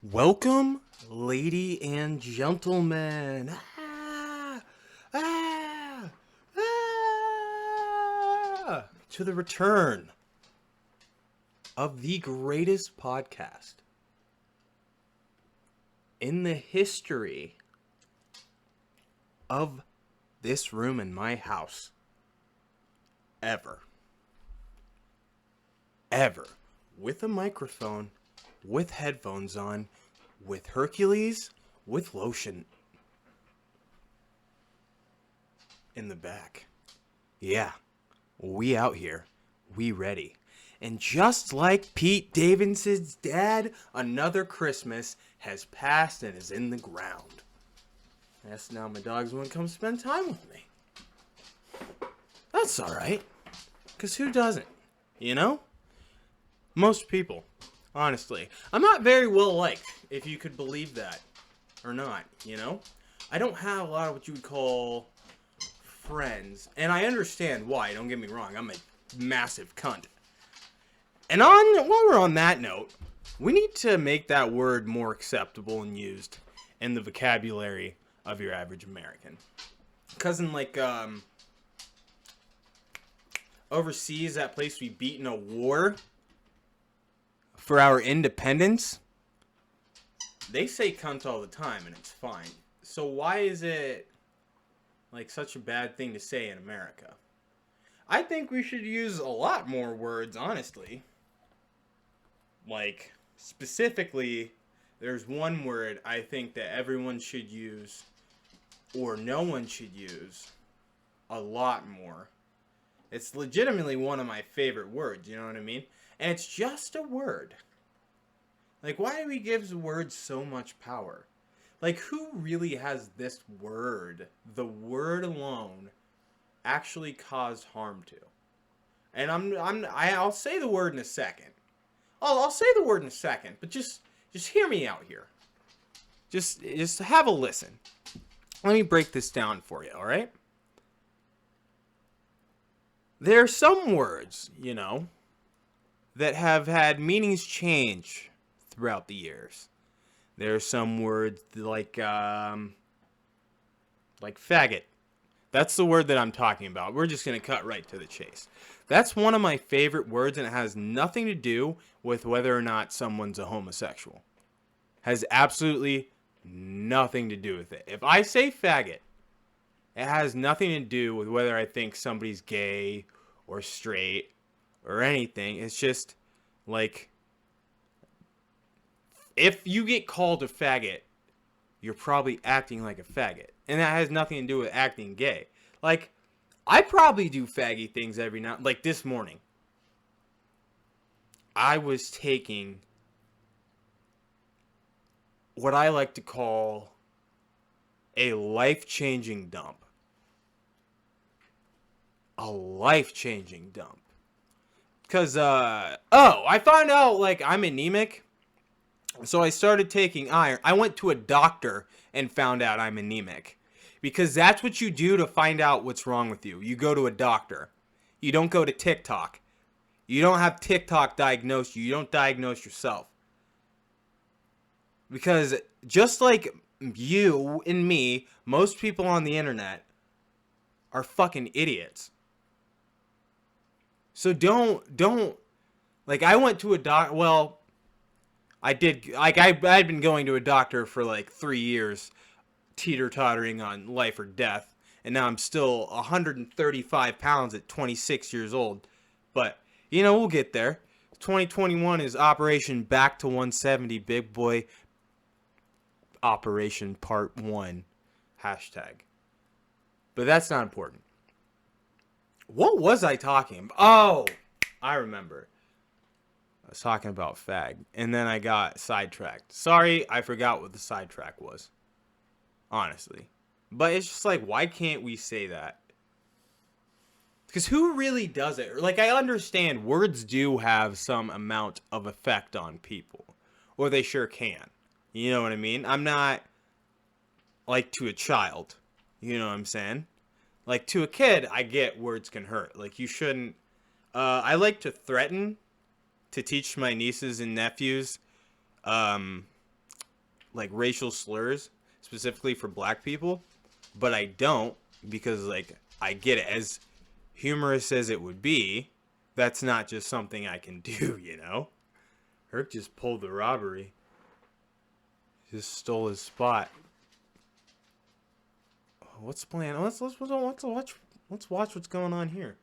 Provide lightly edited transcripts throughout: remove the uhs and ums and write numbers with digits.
Welcome, lady and gentlemen, ah, to the return of the greatest podcast in the history of this room in my house. Ever. With a microphone, with headphones on, with Hercules, with lotion in the back. Yeah, we out here. We ready. And just like Pete Davidson's dad, another Christmas has passed and is in the ground. Yes, now my dogs want to come spend time with me. That's alright. Because who doesn't? You know? Most people. Honestly. I'm not very well liked, if you could believe that. Or not, you know? I don't have a lot of what you would call friends. And I understand why, don't get me wrong. I'm a massive cunt. And while we're on that note, we need to make that word more acceptable and used in the vocabulary of your average American. Because in overseas, that place we beat in a war for our independence, they say cunt all the time and it's fine. So why is it such a bad thing to say in America? I think we should use a lot more words, honestly. Specifically, there's one word I think that everyone should use, or no one should use, a lot more. It's legitimately one of my favorite words, you know what I mean? And it's just a word. Why do we give words so much power? Who really has this word, the word alone, actually caused harm to? And I'll say the word in a second. I'll say the word in a second, but just hear me out here. Just have a listen. Let me break this down for you, all right? There are some words, that have had meanings change throughout the years. There are some words like faggot. That's the word that I'm talking about. We're just going to cut right to the chase. That's one of my favorite words, and it has nothing to do with whether or not someone's a homosexual. Has absolutely nothing to do with it. If I say faggot, it has nothing to do with whether I think somebody's gay or straight or anything. It's just if you get called a faggot, you're probably acting like a faggot. And that has nothing to do with acting gay. I probably do faggy things every now. This morning, I was taking what I like to call a life-changing dump. A life-changing dump. Because, I found out, I'm anemic. So I started taking iron. I went to a doctor and found out I'm anemic. Because that's what you do to find out what's wrong with you. You go to a doctor. You don't go to TikTok. You don't have TikTok diagnose you. You don't diagnose yourself. Because just like you and me, most people on the internet are fucking idiots. So don't I went to a doc. Well, I did. I'd been going to a doctor for 3 years, teeter-tottering on life or death, and now I'm still 135 pounds at 26 years old. But we'll get there. 2021 is Operation Back to 170, big boy. Operation Part 1 hashtag. But that's not important. What was I talking about? Oh, I remember. I was talking about fag, and then I got sidetracked. Sorry, I forgot what the sidetrack was. Honestly. But it's just why can't we say that? Because who really does it? I understand words do have some amount of effect on people. Or they sure can. You know what I mean? I'm not to a child. You know what I'm saying? To a kid, I get words can hurt. You shouldn't. I like to threaten to teach my nieces and nephews like racial slurs specifically for black people, but I don't because like I get it. As humorous as it would be, that's not just something I can do, you know? Herc just pulled the robbery. Just stole his spot. What's the plan? Let's watch what's going on here.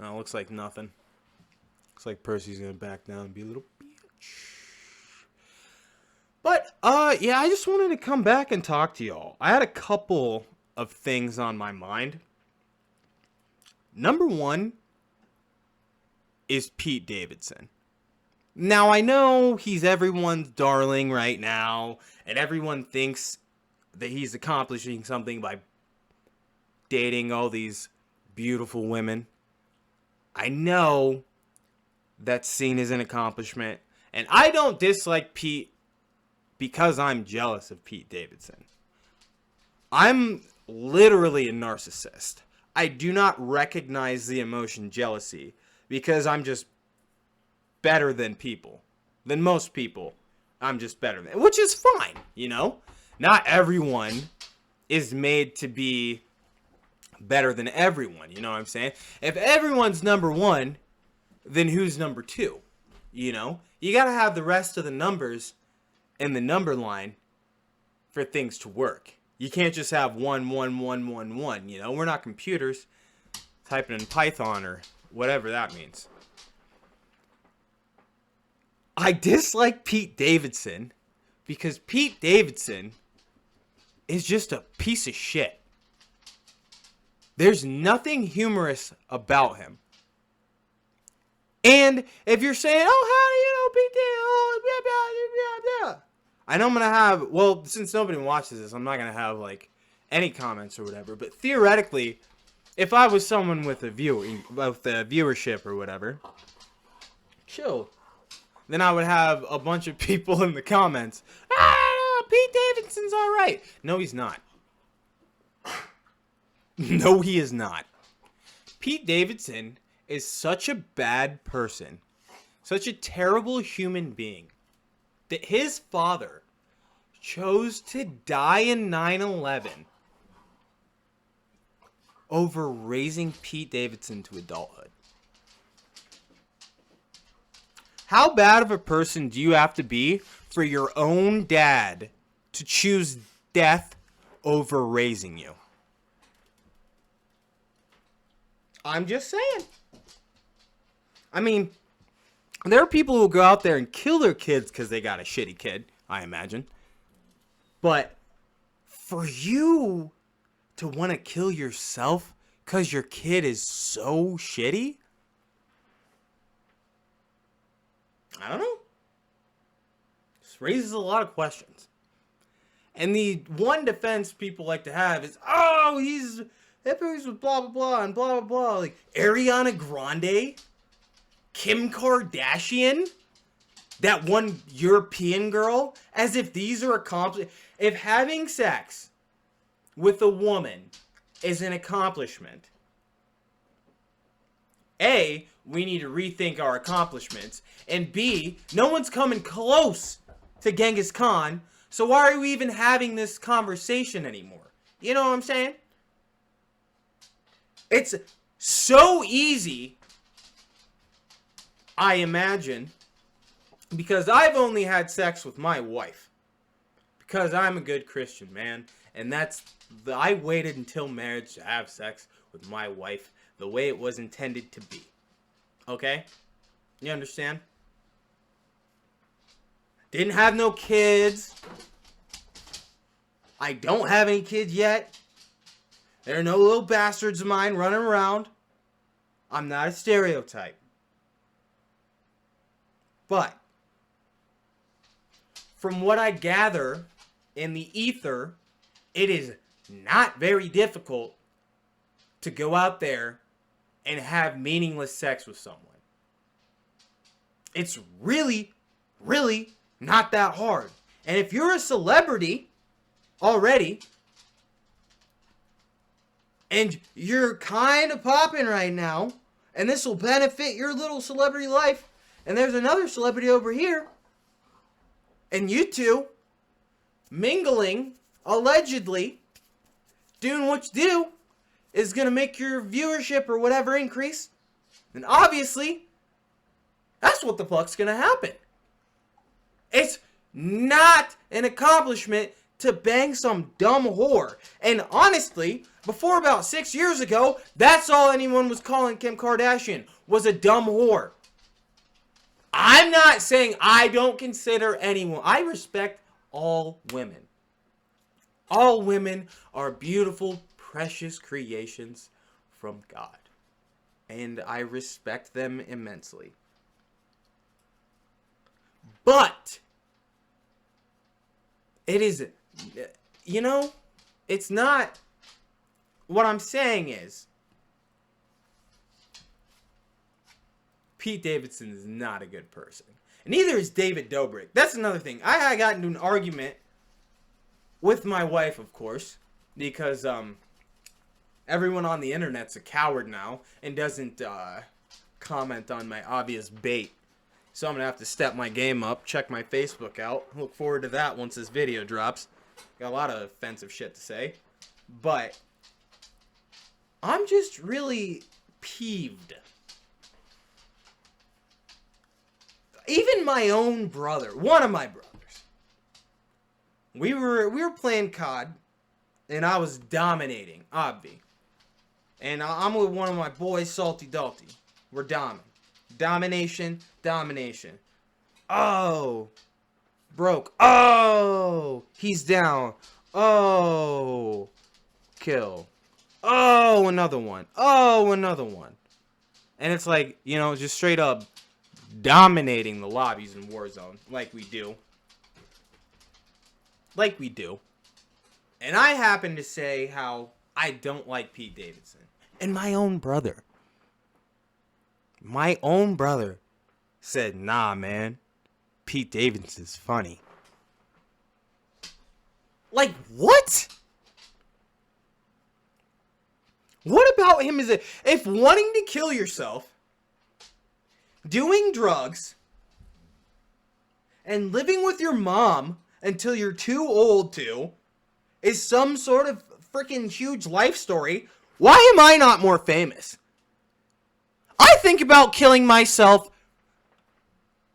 Oh, looks like nothing. Looks like Percy's gonna back down and be a little bitch. But yeah, I just wanted to come back and talk to y'all. I had a couple of things on my mind. Number one is Pete Davidson. Now, I know he's everyone's darling right now, and everyone thinks that he's accomplishing something by dating all these beautiful women. I know that's seen as an accomplishment, and I don't dislike Pete because I'm jealous of Pete Davidson. I'm literally a narcissist. I do not recognize the emotion jealousy because I'm just better than people. Than most people. I'm just better than, which is fine, you know? Not everyone is made to be better than everyone, you know what I'm saying? If everyone's number one, then who's number two? You know? You gotta have the rest of the numbers in the number line for things to work. You can't just have 1, 1, 1, 1, 1, you know? We're not computers typing in Python or whatever that means. I dislike Pete Davidson because Pete Davidson is just a piece of shit. There's nothing humorous about him. And if you're saying, oh, how do you know Pete Davidson? I know I'm going to have, well, since nobody watches this, I'm not going to have, like, any comments or whatever. But theoretically, if I was someone with a viewership or whatever, chill. Then I would have a bunch of people in the comments. Pete Davidson's all right. No, he's not. No, he is not. Pete Davidson is such a bad person, such a terrible human being, that his father chose to die in 9/11 over raising Pete Davidson to adulthood. How bad of a person do you have to be for your own dad to choose death over raising you? I'm just saying. I mean, there are people who go out there and kill their kids because they got a shitty kid, I imagine. But for you to want to kill yourself because your kid is so shitty? I don't know. This raises a lot of questions. And the one defense people like to have is, oh, he's with blah, blah, blah, and blah, blah, blah. Like, Ariana Grande? Kim Kardashian? That one European girl? As if these are accomplishments. If having sex with a woman is an accomplishment, A, we need to rethink our accomplishments. And B, no one's coming close to Genghis Khan. So why are we even having this conversation anymore? You know what I'm saying? It's so easy, I imagine, because I've only had sex with my wife. Because I'm a good Christian, man. And I waited until marriage to have sex with my wife the way it was intended to be. Okay? You understand? Didn't have no kids. I don't have any kids yet. There are no little bastards of mine running around. I'm not a stereotype. But from what I gather in the ether, it is not very difficult to go out there and have meaningless sex with someone. It's really, really not that hard. And if you're a celebrity already, and you're kind of popping right now, and this will benefit your little celebrity life, And there's another celebrity over here. And you two mingling, allegedly, doing what you do, is going to make your viewership or whatever increase. And obviously, that's what the fuck's going to happen. It's not an accomplishment to bang some dumb whore. And honestly, before about 6 years ago, that's all anyone was calling Kim Kardashian, was a dumb whore. I'm not saying I don't consider anyone. I respect all women. All women are beautiful, precious creations from God. And I respect them immensely. But it is, it's not, what I'm saying is, Pete Davidson is not a good person. And neither is David Dobrik. That's another thing. I got into an argument with my wife, of course, because everyone on the internet's a coward now and doesn't comment on my obvious bait. So I'm going to have to step my game up, check my Facebook out. Look forward to that once this video drops. Got a lot of offensive shit to say. But I'm just really peeved. Even my own brother, one of my brothers, we were playing COD, and I was dominating, Obvi. And I'm with one of my boys, Salty Dalty. We're domination. Oh, broke. Oh, he's down. Oh, kill. Oh, another one. Oh, another one. And it's like, just straight up dominating the lobbies in Warzone, like we do. And I happen to say how I don't like Pete Davidson. And my own brother said, nah, man, Pete Davidson's funny. Like, what? What about him is if wanting to kill yourself, doing drugs, and living with your mom until you're too old to is some sort of freaking huge life story, why am I not more famous? I think about killing myself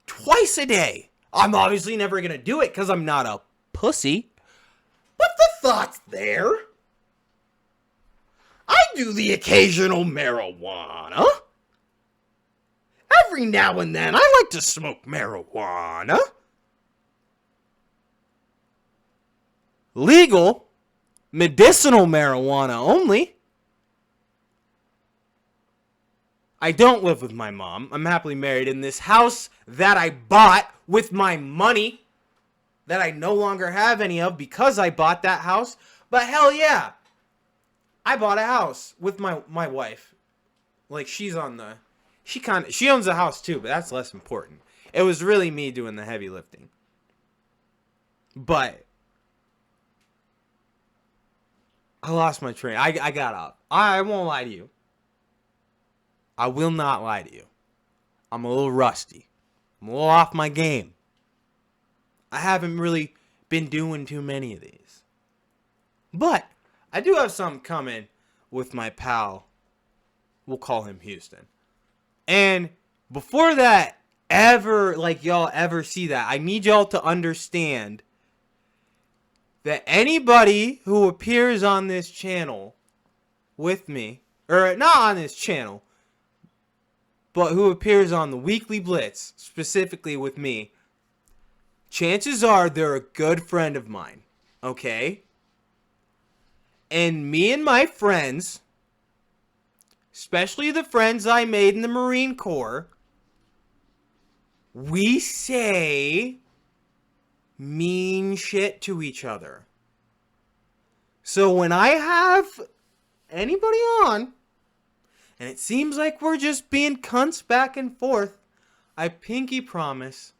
twice a day. I'm obviously never going to do it because I'm not a pussy. But the thought's there. I do the occasional marijuana. Every now and then, I like to smoke marijuana. Legal, medicinal marijuana only. I don't live with my mom. I'm happily married in this house that I bought with my money that I no longer have any of because I bought that house. But hell yeah, I bought a house with my wife. Like, she owns the house too, but that's less important. It was really me doing the heavy lifting. But I lost my train. I got up. I won't lie to you. I will not lie to you. I'm a little rusty. I'm a little off my game. I haven't really been doing too many of these. But I do have something coming with my pal. We'll call him Houston. And before that y'all ever see that, I need y'all to understand that anybody who appears on this channel with me, or not on this channel, but who appears on the Weekly Blitz, specifically with me, chances are they're a good friend of mine, okay? And me and my friends, especially the friends I made in the Marine Corps, we say mean shit to each other. So when I have anybody on, and it seems like we're just being cunts back and forth, I pinky promise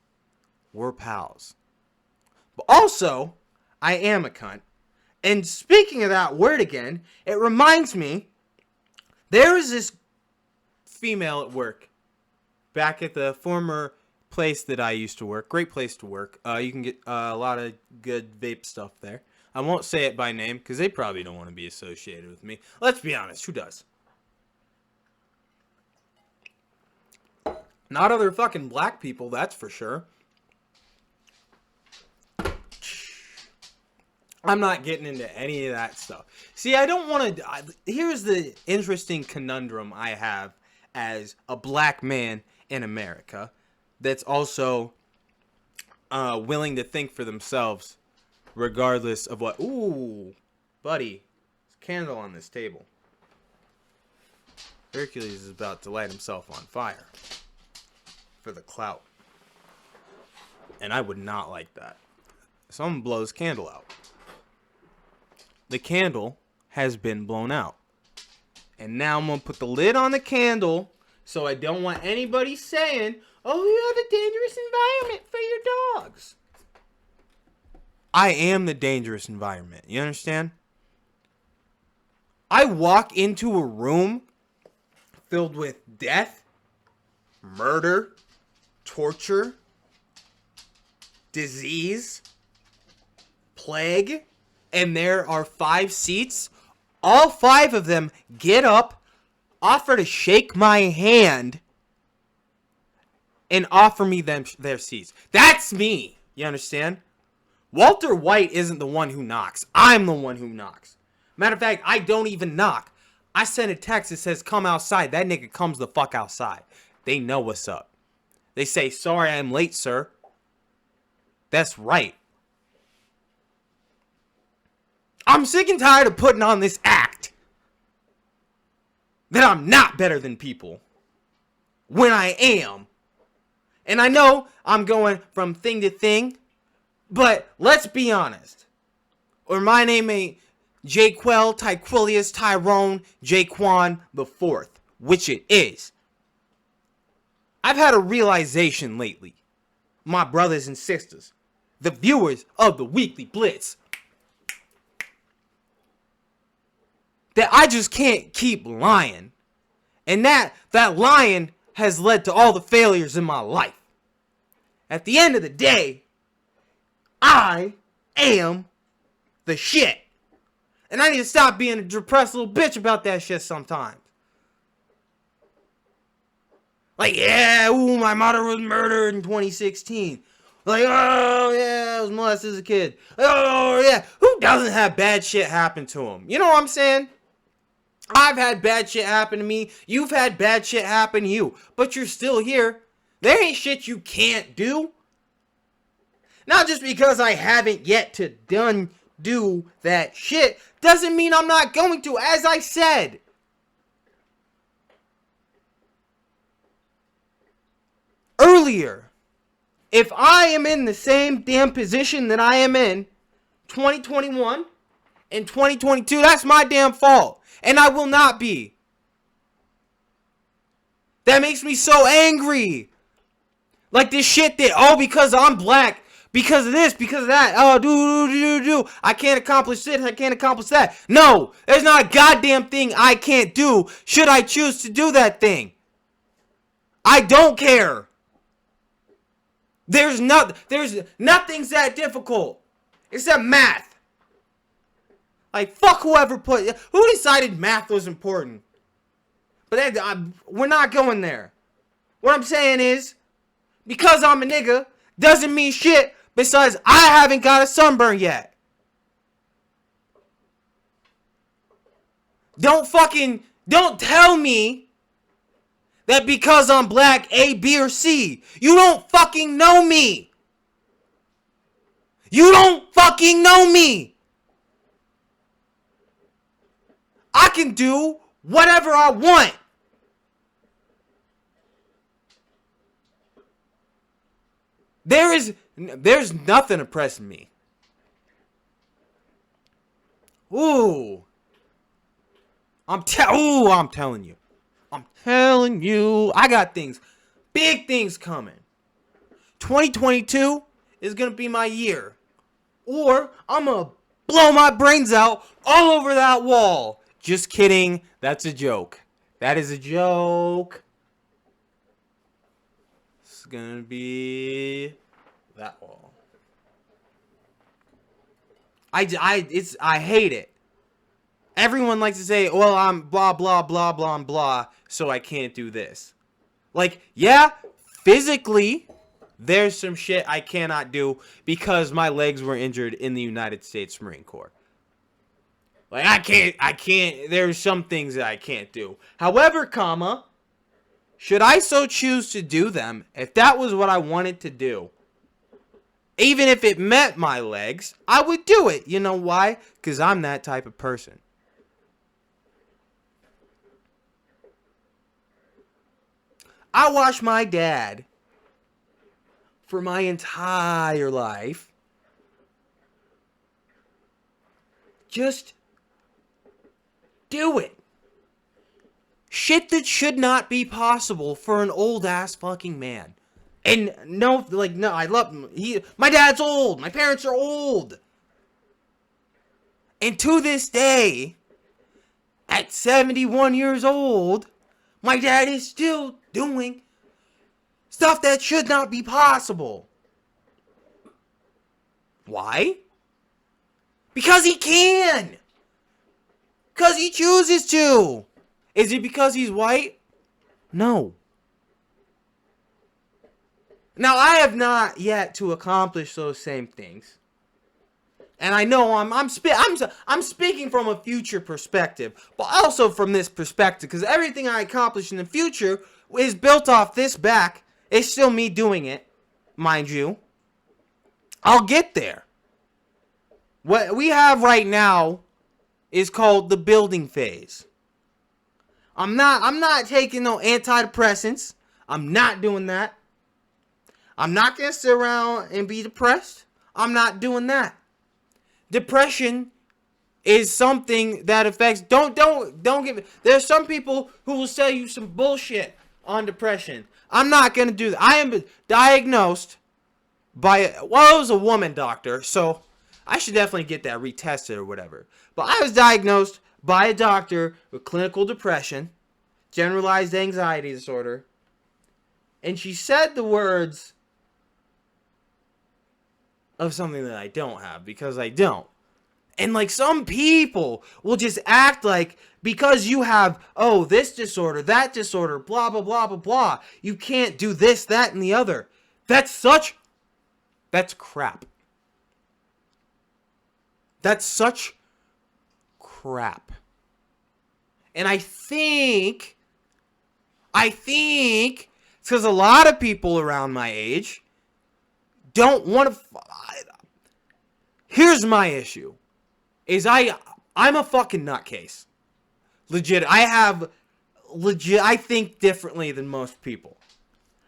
we're pals. But also, I am a cunt. And speaking of that word again, it reminds me, there was this female at work, back at the former place that I used to work. Great place to work. You can get a lot of good vape stuff there. I won't say it by name because they probably don't want to be associated with me. Let's be honest, who does? Not other fucking black people, that's for sure. I'm not getting into any of that stuff. See, I don't want to... Here's the interesting conundrum I have as a black man in America that's also willing to think for themselves regardless of what... Ooh, buddy. There's a candle on this table. Hercules is about to light himself on fire for the clout. And I would not like that. So I'm going to blow this candle out. The candle has been blown out. And now I'm going to put the lid on the candle so I don't want anybody saying, oh, you have a dangerous environment for your dogs. I am the dangerous environment. You understand? I walk into a room filled with death, murder, torture, disease, plague, and there are 5 seats. All 5 of them get up, offer to shake my hand, and offer me their seats. That's me. You understand? Walter White isn't the one who knocks. I'm the one who knocks. Matter of fact, I don't even knock. I send a text that says, come outside. That nigga comes the fuck outside. They know what's up. They say, sorry I'm late, sir. That's right. I'm sick and tired of putting on this act that I'm not better than people when I am. And I know I'm going from thing to thing, but let's be honest. Or my name ain't Jaquel, Tyquilius, Tyrone, Jaquan the Fourth, which it is. I've had a realization lately, my brothers and sisters, the viewers of the Weekly Blitz, that I just can't keep lying. And that lying has led to all the failures in my life. At the end of the day, I am the shit. And I need to stop being a depressed little bitch about that shit sometimes. Like, yeah, ooh, my mother was murdered in 2016. Like, oh, yeah, I was molested as a kid. Oh, yeah. Who doesn't have bad shit happen to him? You know what I'm saying? I've had bad shit happen to me. You've had bad shit happen to you. But you're still here. There ain't shit you can't do. Not just because I haven't yet to do that shit doesn't mean I'm not going to, as I said. Earlier, if I am in the same damn position that I am in 2021 and 2022, that's my damn fault. And I will not be. That makes me so angry. Like this shit that, oh, because I'm black, because of this, because of that, oh, I can't accomplish this, I can't accomplish that. No, there's not a goddamn thing I can't do should I choose to do that thing. I don't care. There's nothing's that difficult except math. Like, fuck who decided math was important? But we're not going there. What I'm saying is, because I'm a nigga, doesn't mean shit besides I haven't got a sunburn yet. Don't tell me that because I'm black, A, B, or C. You don't fucking know me. You don't fucking know me. I can do whatever I want. There's nothing oppressing me. Ooh. I'm telling you. I got big things coming. 2022 is going to be my year. Or I'm going to blow my brains out all over that wall. Just kidding. That's a joke. That is a joke. gonna be that wall. I hate it. Everyone likes to say, well, I'm blah, blah, blah, blah, blah, so I can't do this. Like, yeah, physically, there's some shit I cannot do because my legs were injured in the United States Marine Corps. Like, I can't, there's some things that I can't do. However, comma, should I so choose to do them, if that was what I wanted to do, even if it met my legs, I would do it. You know why? Because I'm that type of person. I watched my dad for my entire life just do it. Shit that should not be possible for an old ass fucking man. And no, I love him. My dad's old. My parents are old. And to this day, at 71 years old, my dad is still doing stuff that should not be possible. Why? Because he can. Because he chooses to. Is it because he's white? No. Now, I have not yet to accomplish those same things. And I know I'm speaking from a future perspective, but also from this perspective, because everything I accomplish in the future is built off this back. It's still me doing it, mind you. I'll get there. What we have right now is called the building phase. I'm not taking no antidepressants. I'm not doing that. I'm not going to sit around and be depressed. I'm not doing that. Depression is something that affects... Don't give it... There's some people who will sell you some bullshit on depression. I'm not going to do that. I am diagnosed by... Well, it was a woman doctor, so I should definitely get that retested or whatever. But I was diagnosed by a doctor with clinical depression, generalized anxiety disorder, and she said the words of something that I don't have, because I don't. And like, some people will just act like because you have, oh, this disorder, that disorder, blah, blah, blah, blah, blah, you can't do this, that, and the other. That's crap. That's such crap. And I think it's because a lot of people around my age don't want to... Here's my issue. I'm a fucking nutcase. Legit. I think differently than most people.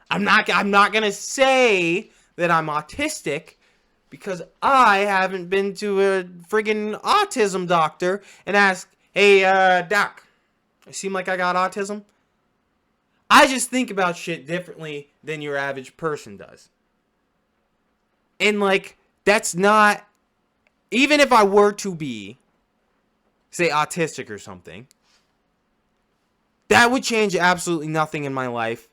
I'm not gonna say that I'm autistic, because I haven't been to a friggin' autism doctor and asked, hey, doc, I seem like I got autism? I just think about shit differently than your average person does. And like, that's not... Even if I were to be, say, autistic or something, that would change absolutely nothing in my life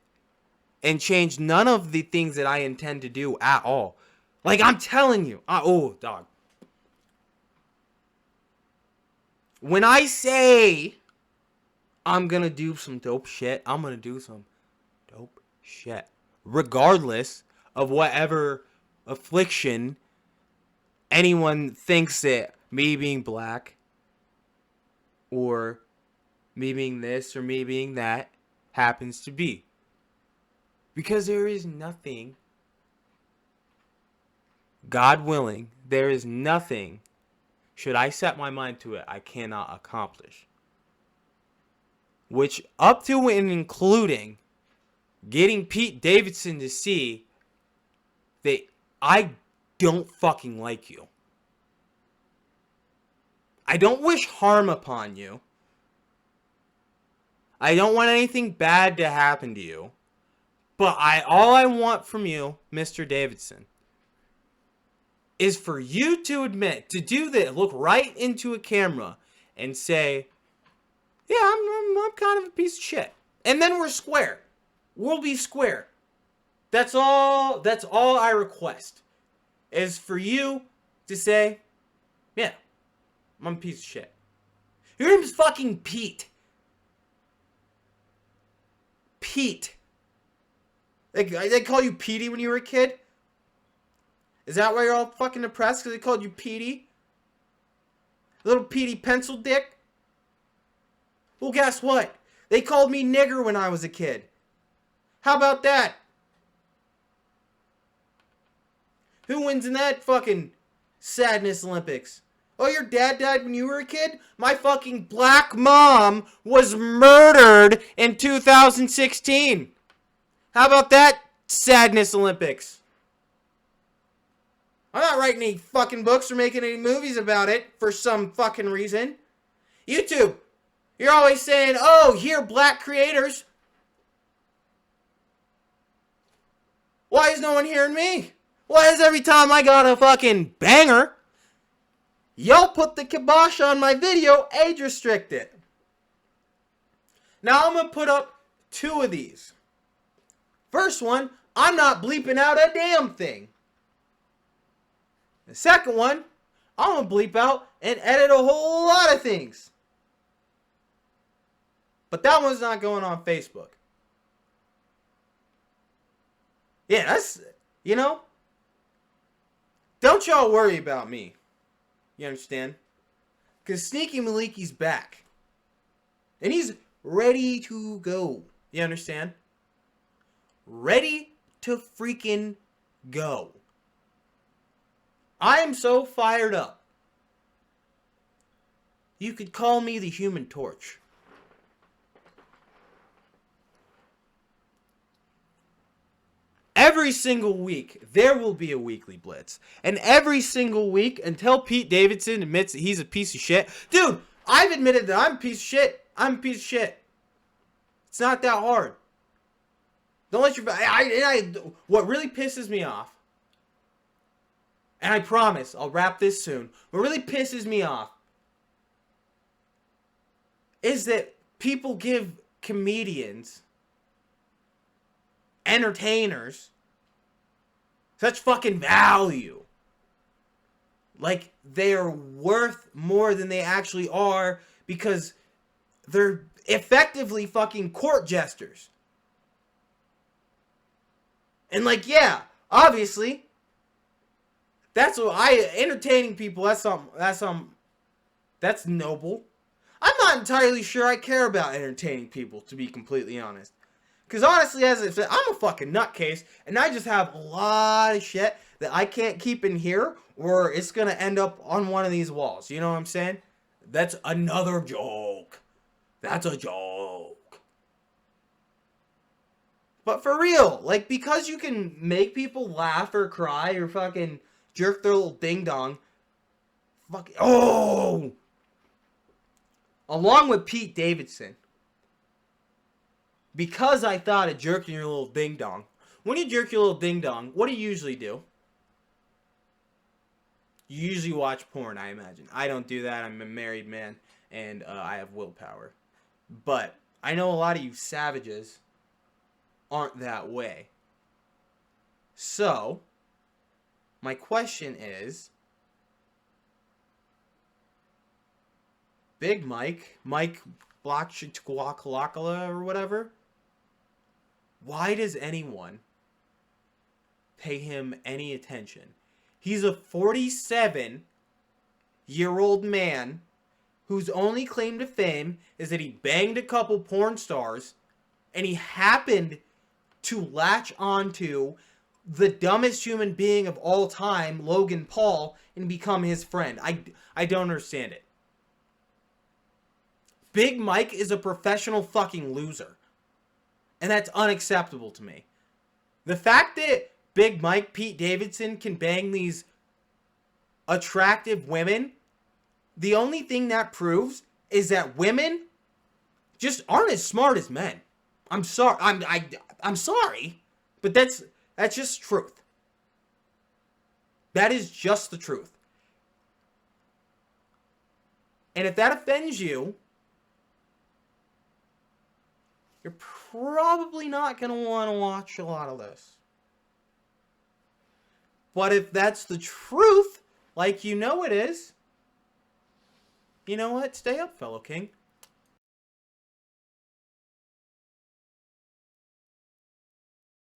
and change none of the things that I intend to do at all. Like, I'm telling you. Oh, dog. When I say I'm going to do some dope shit, I'm going to do some dope shit. Regardless of whatever affliction anyone thinks that me being black or me being this or me being that happens to be. Because there is nothing, God willing, there is nothing, should I set my mind to it, I cannot accomplish. Which, up to and including getting Pete Davidson to see that I don't fucking like you. I don't wish harm upon you. I don't want anything bad to happen to you. But all I want from you, Mr. Davidson, is for you to admit, to do this, look right into a camera and say, yeah, I'm kind of a piece of shit. And then we're square. We'll be square. That's all I request. Is for you to say, yeah, I'm a piece of shit. Your name's fucking Pete. Pete. They call you Petey when you were a kid? Is that why you're all fucking depressed? Because they called you Petey? Little Petey pencil dick? Well, guess what? They called me nigger when I was a kid. How about that? Who wins in that fucking sadness Olympics? Oh, your dad died when you were a kid? My fucking black mom was murdered in 2016. How about that sadness Olympics? I'm not writing any fucking books or making any movies about it for some fucking reason. YouTube, you're always saying, oh, here, black creators. Why is no one hearing me? Why is every time I got a fucking banger, y'all put the kibosh on my video, age restricted? Now I'm going to put up 2 of these. First one, I'm not bleeping out a damn thing. The second one, I'm going to bleep out and edit a whole lot of things. But that one's not going on Facebook. Yeah, that's, don't y'all worry about me. You understand? Because Sneaky Maliki's back. And he's ready to go. You understand? Ready to freaking go. I am so fired up. You could call me the Human Torch. Every single week, there will be a weekly Blitz. And every single week, until Pete Davidson admits that he's a piece of shit. Dude, I've admitted that I'm a piece of shit. I'm a piece of shit. It's not that hard. Don't let your... what really pisses me off, and I promise I'll wrap this soon, what really pisses me off is that people give comedians, entertainers, such fucking value. Like they're worth more than they actually are because they're effectively fucking court jesters. And like, yeah, obviously, that's what entertaining people, that's noble. I'm not entirely sure I care about entertaining people, to be completely honest. Because honestly, as I said, I'm a fucking nutcase, and I just have a lot of shit that I can't keep in here, or it's going to end up on one of these walls. You know what I'm saying? That's another joke. That's a joke. But for real, like, because you can make people laugh or cry or fucking jerk their little ding-dong. Fucking, oh! Along with Pete Davidson. Because I thought of jerking your little ding-dong. When you jerk your little ding-dong, what do you usually do? You usually watch porn, I imagine. I don't do that. I'm a married man, and I have willpower. But I know a lot of you savages aren't that way. So, my question is, Big Mike Blockchickwalkalakala or whatever, why does anyone pay him any attention? He's a 47-year-old man whose only claim to fame is that he banged a couple porn stars and he happened to latch onto the dumbest human being of all time, Logan Paul, and become his friend. I don't understand it. Big Mike is a professional fucking loser. And that's unacceptable to me. The fact that Big Mike, Pete Davidson, can bang these attractive women, the only thing that proves is that women just aren't as smart as men. I'm sorry. I'm sorry, but that's just truth. That is just the truth. And if that offends you, you're probably not going to want to watch a lot of this. But if that's the truth, like you know it is, you know what? Stay up, fellow king.